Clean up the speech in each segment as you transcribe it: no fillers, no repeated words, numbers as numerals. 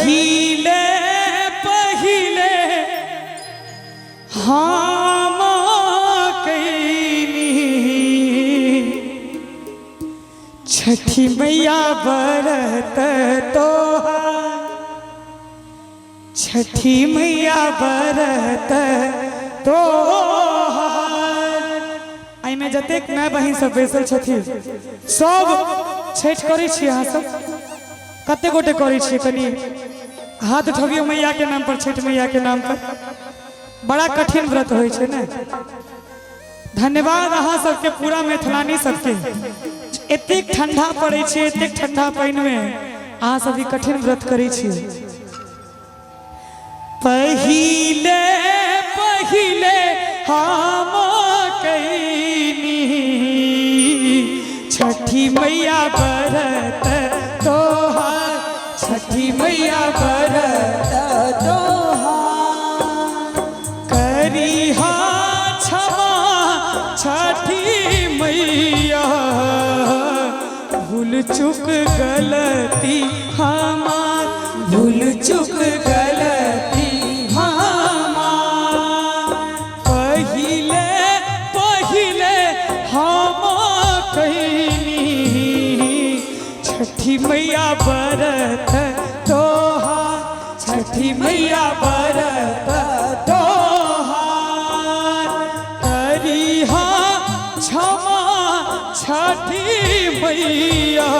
पहिले पहिले हम कैनी छठी मैया बरत तोहार, छठी मैया बरत तोहार। आई में जतेक माय बहिन सब बैसल छथिन सब छठ करै छी। अहाँ सब कते गोटे करै छी? कनी हाथ उठबियो मैया के नाम पर, छठ मैया के नाम पर। बड़ा कठिन व्रत होइ छै ने। धन्यवाद अहाँ सबके, पूरा मैथिलानी सबके। एतेक ठंडा पड़े छै, एतेक ठंडा पानी में अहाँ सब कठिन व्रत करै छी। पहिले पहिले हम कैनी छठी मैया बरत तोहार, छठी मैया बरत तोहार। करिहा क्षमा छठी मैया, भूल चुक गलती हमार, भूल चुक गलती हमार। पहिले पहिले हम कैनी छठी मैया बरत तोहार, छठी मैया बरत तोहार। करिहा क्षमा छठी मैया,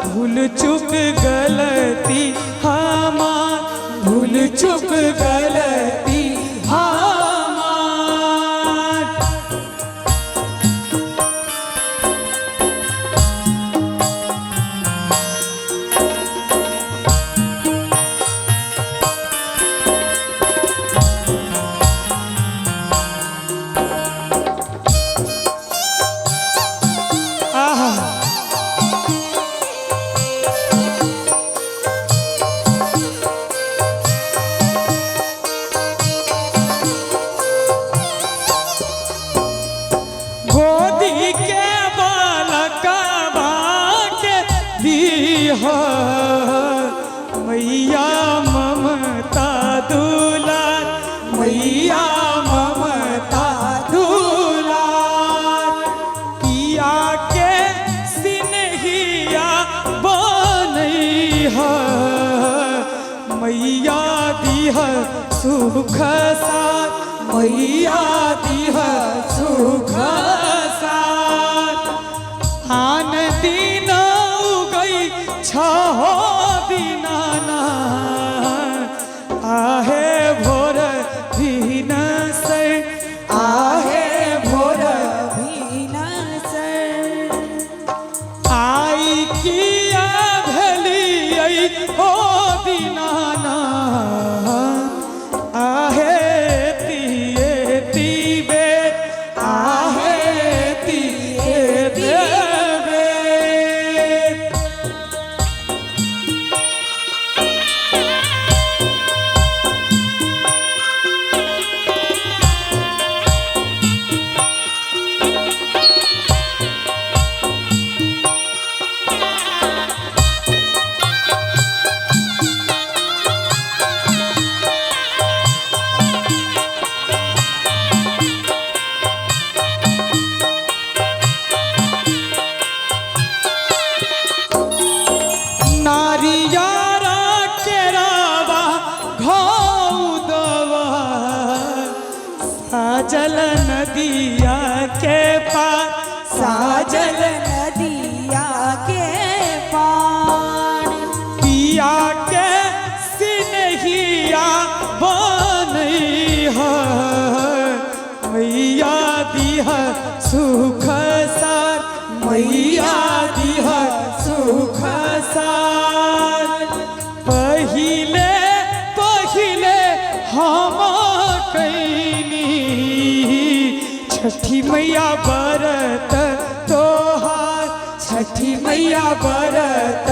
भूल चुक गलती हमार, भूल चुक गलती हमार। गोदी के बालकबा के दीहा मैया ममता दुलार, मैया ममता दुलार। पिया के सिनहिया बनैहा मैया दीहा सुख साथ, मैया दीहा सुख साथ। आन दिन गई छहो दीनाना, आहे भोर भीन से, आहे भोर भीन से। आई किया भली ओ दीनाना, आहे तिये तिबे, आहे तिये देवे। नारियारा केरावा घौदवा, साजल नदिया के पार, साजल नदिया के पार। पिया के सिनहिया बनैहा मैया दीहा सुख सार, मैया दीहा सुख सार। पहिले पहिले हम कैनी छठी मैया बरत तोहार, छठी मैया बरत